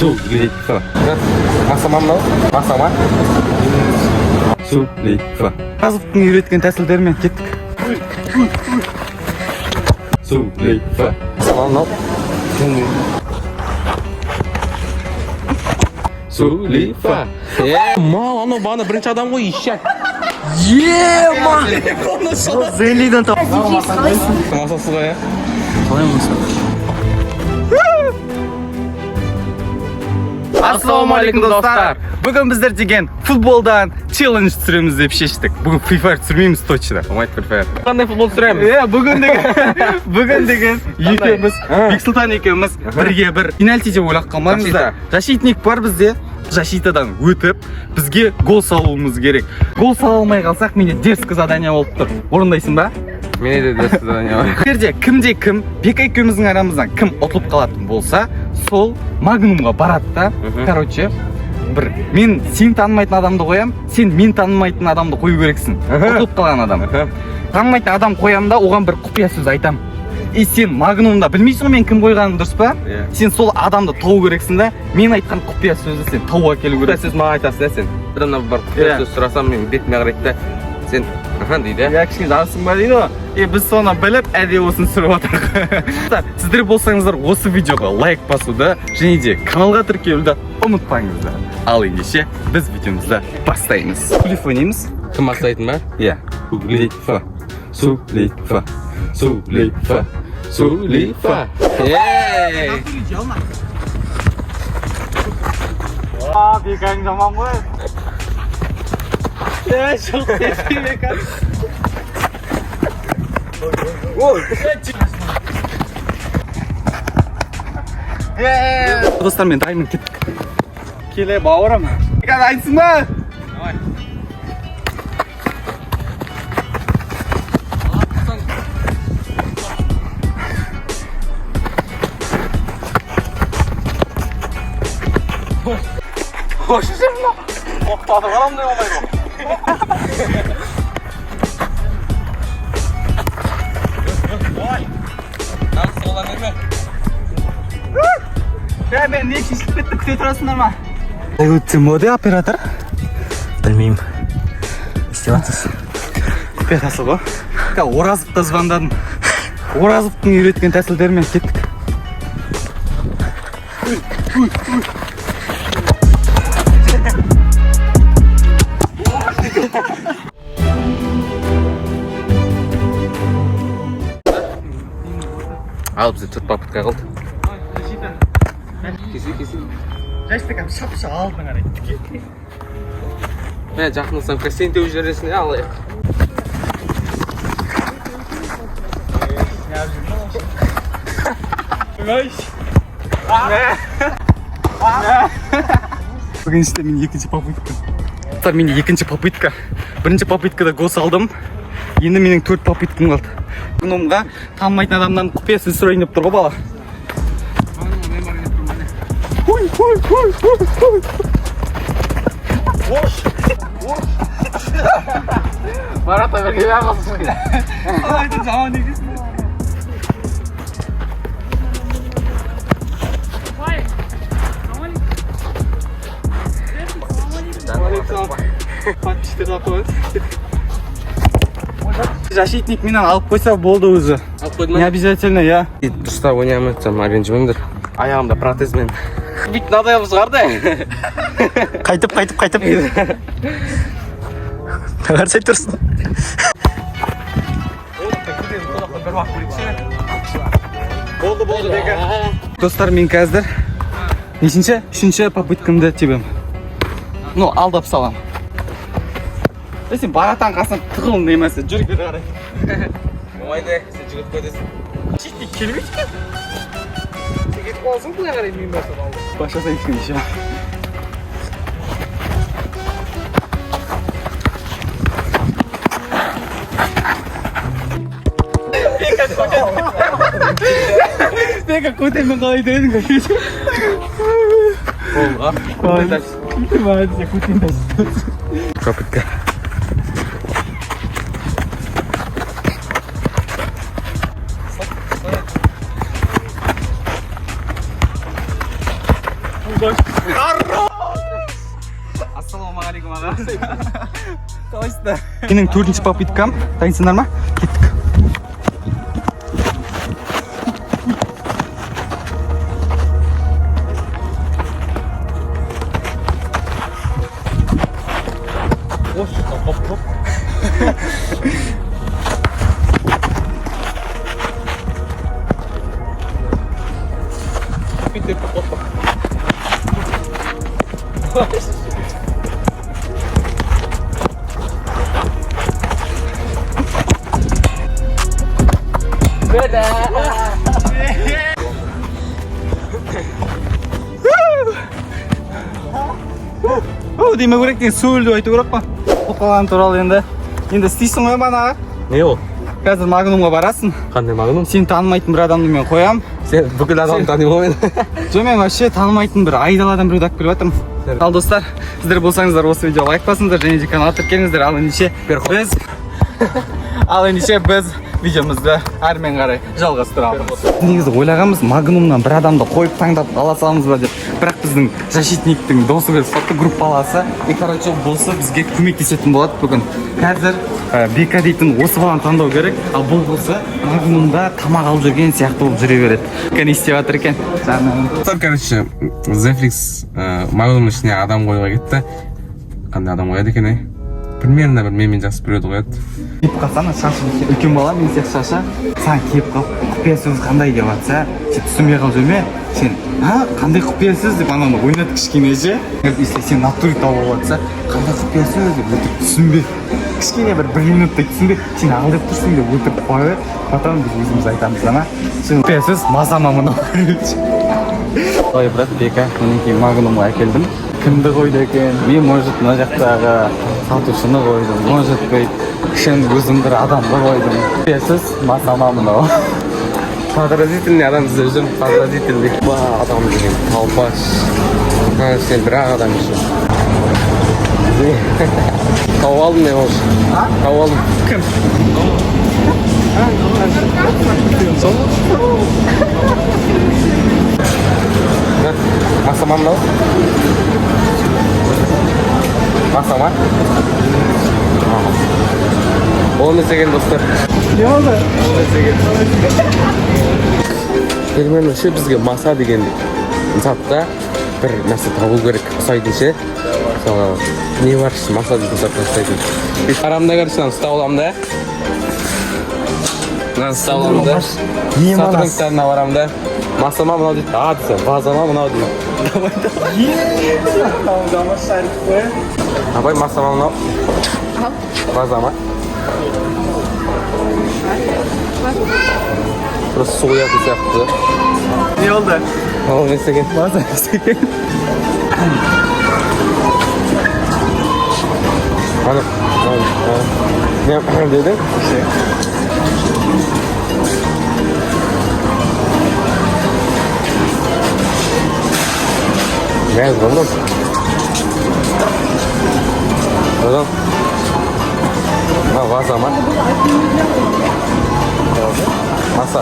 Sullivan. Мақсама мынау? Мақсама? Sullivan. Қазықтың үйреткен тәсілдерімен кеттік. Sullivan. Мақсама мынау? Sullivan. Мал, анау бағана бірінші адам ғой, ишек. Зелиден тап. Мақсасыз ғой, я? Қалай болса? Ассалаумағалейкум достар. Бүгін біздер деген футболдан челлендж түсіреміз деп шештік. Бүгін Free Fire түсірмейміз точно. Ұмайт Free Fire. Қандай футбол түсіреміз? Бүгін деген екеуміз, Бексұлтан екеуміз бірге бір пенальти деп ойлап қалмаймыз да. Защитник бар бізде. Защитадан өтіп, бізге гол салуымыз керек. Гол сала алмай қалсақ, менде дерзкі задание болып тұр. Орындайсың ба? Мене де дәсті задание бар. Егерде кімде-кім, Бека екеуміздің арамыздан кім ұтылып қалатын болса, сол Магнумға барады да. Короче, мен сен танымайтын адамды қоям, сен мен танымайтын адамды қою керексің. Ұтылып қалған адам. Танымайтын адам қоям да, оған бір құпия сөз айтам. И сен Магнумда білмейсің ғой мен кім қойғанын, дұрыс па? Сен сол адамды тауы керексің да, мен айтқан құпия сөзді сен тауға келу керексің. Сіз маған айтасың, сен. Адамнан бар құпия сөз сұрасам, мен бетіме қарайды да. Сен, дейді. Я кішкене жарысың ба дейді ғой. Біз соны біліп, әдейі осын сүріп отырық. Сіздер болсаңыздар осы видеоға лайк басуды және де каналға тіркелуді ұмытпаңыздар. Ал ендеше біз видеомызды бастаймыз. Sullivan ойнаймыз. Кім бастайтын ба? Иә. Sullivan. Sullivan. Sullivan. Sullivan. Ей! Бекаң жаман ғой. Жоқ тезге Бекаң. Достар, мен дайынмын, кеттік. Келе бауырым. Бекаң айтсың ба? Hoşçakalın. Oktağda var mı ne olay bu? Nasıl olan değil mi? Ya ben niye şişlik bitti kütüye turasınlar mı? Өтсем моде оператор? Білмеймін. İstеп атсыз. Құпия тәсіл ғой. Оразовқа звондадым. Оразовтың үйреткен тәсілдерімен кеттік. Al bize tut papıtka kaldı. Kesi. Жастықам шапша алдың ара. Ben жақындасам сен теуіп жібересің де алайық. Бүгін іште мен екінші попытка. Менде екінші попытка. Бірінші попыткада гол салдым. Енді менің 4 попыткам қалды. Магнумға танымайтын адамнан құпия сөз сұрайын деп тұр ғой бала. Марат әберге бәрі қалсың. Айтын жаман екесің. Защитник менен алып қойса болды өзі. Алып қойды ма? Не обязательно, я. Дұрыста ойнамын айтсам, ренжімеңдер. Аяғымда протезбен. Бүйтін адайымыз қарды. Қайтып. Қарсай тұрсын. Болды, Бека. Достар, мен қазір нешінші? Үшінші попыткамды тебем. Ну, алдап салам. Сен баратан қасынан тығылын немесе, жүріп бері қарай. Болмайды, сен жүгіріп көдесің. Шетте келмейді екен. Сен кетіп қаласың бұлай қарай мен басып алды. Başlasaydık işe. Beka kotemin kaydı kaydı. Oldu. Kaydı. Hadi kutin de. Kapıtka. Ассалаумағалейкум аға. Қалайсыздар? Менің 4-ші попыткам. Дайынсыңдар ма? Кеттік. Демек керек деген сөйлді айту керек па? Оқыған туралы енді істейсің ғой мана. Не ол? Қазір Магнумға барасың. Қандай Магнум? Сен танымайтын бір адамды мен қоям. Сен бүкіл адамды танимын ғой мен. Жоқ, мен вообще танымайтын бір айдаладан біреуді алып келіп жатырмын. Ал достар, сіздер болсаңыздар осы видеоға лайк басыңыздар және де каналға тіркеліңіздер. Ал ендеше біз видеомызды әрмен қарай жалғастырамыз. Негізі ойлағанбыз Магнумнан бір адамды қойып таңдап ала саламыз ба деп. Бірақ біздің защитниктің досы бір фотогруппаласы короче болса бізге көмектесетін болады бүгін. Қазір Бека дейтін осы баланы таңдау керек, ал бұл болса Магнумда тамақ алып жүрген сияқты болып жүре береді. Кәне істеп жатыр екен. Короче, Zeflix Магнумның ішіне адам қоюға кетті. Қандай адам қояды екен, примерно бір менімен жақсы біреуді қояды. Киіп қалсаң, шашың үлкен бала, мен сияқты шаша. Саған киіп қалып, құпия сөз қандай деп жатса, сен түсінбей қалып жүрме. Сен, қандай құпия сөз деп ананы ойнат кішкене ше. Если сен натуре тауып жатса, қандай құпия сөз деп өтірік түсінбе. Кішкене бір минуттай түсінбе. Сен алдап тұрсың деп өтірік қойып, потом біз өзіміз айтамыз ана. Құпия сөз мазама мынау. Ой, брат, Бека, менің Магнумға әкелдім. Кімді қойды екен? Мен, может, мына жақтағы сатушыны қойдым. Может быть, кішін өзім бір адамды қойдым. Құпиясыз масама мынау. Подразительный адам іздеп жүрмін, подразительный. Адам деген талпаш. Сен бір-ақ адам үшін. Тауып алдым мен осы. Тауып алдым. Кім? Масама мынау? Масама? Ол не деген достар? Не болды? Примерно ше бізге маса деген затта бір нәрсе табу керек ұсайтын ше. Мысалы, не бар ше маса деген затта ұсайтын. Арамда көрші, нан ұстап аламын да. Нан ұстап аламын да. Сотрудниктарына барамын да. Масама мынау дейді. Десе, базама мынау дейді. Абай, масама мынау. Базама. Просто су құятын сияқты. Не болды? Ол не істеген? База істеген. Не дедің? Мәз болдым. Одан? Ваза ма? Маса.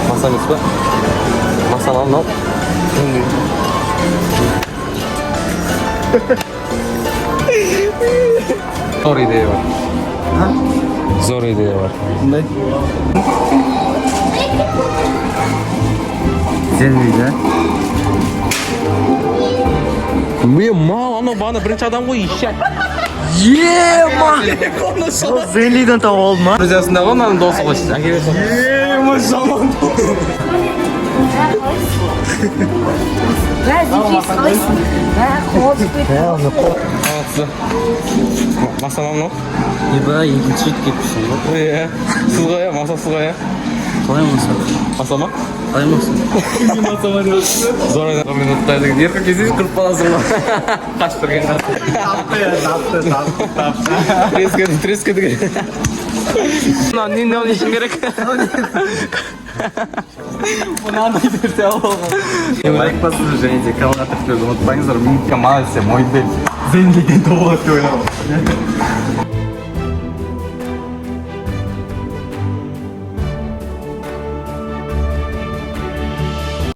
Маса емес па? Маса ма мынау? Зор идея бар. Зор идея бар. Қандай? Зелвейді. Мен мал, анау баны бірінші адам ғой, ишак. Ол Зелиден тауып алды ма? Друзьясында ғой, мынаның досы ғой. Әкелесің. Жаман дос. Масама мынау? Еба, екінші рет кетіпсің ғой. Иә. Сіз ғой, масасыз ғой. Қалай маса? Масама? Қалай маса? Зор минутта деген еркі кезде кіріп қаласың ғой. Қашып тұрген қасы. Трескеді керек. Мынау не үшін керек? Мынаны берсе алған. Лайк басыңыздар және де каналға тіркелуді ұмытпаңыздар. Минутқа мал десе мойынбел Зелвейден тобылады деп ойлап.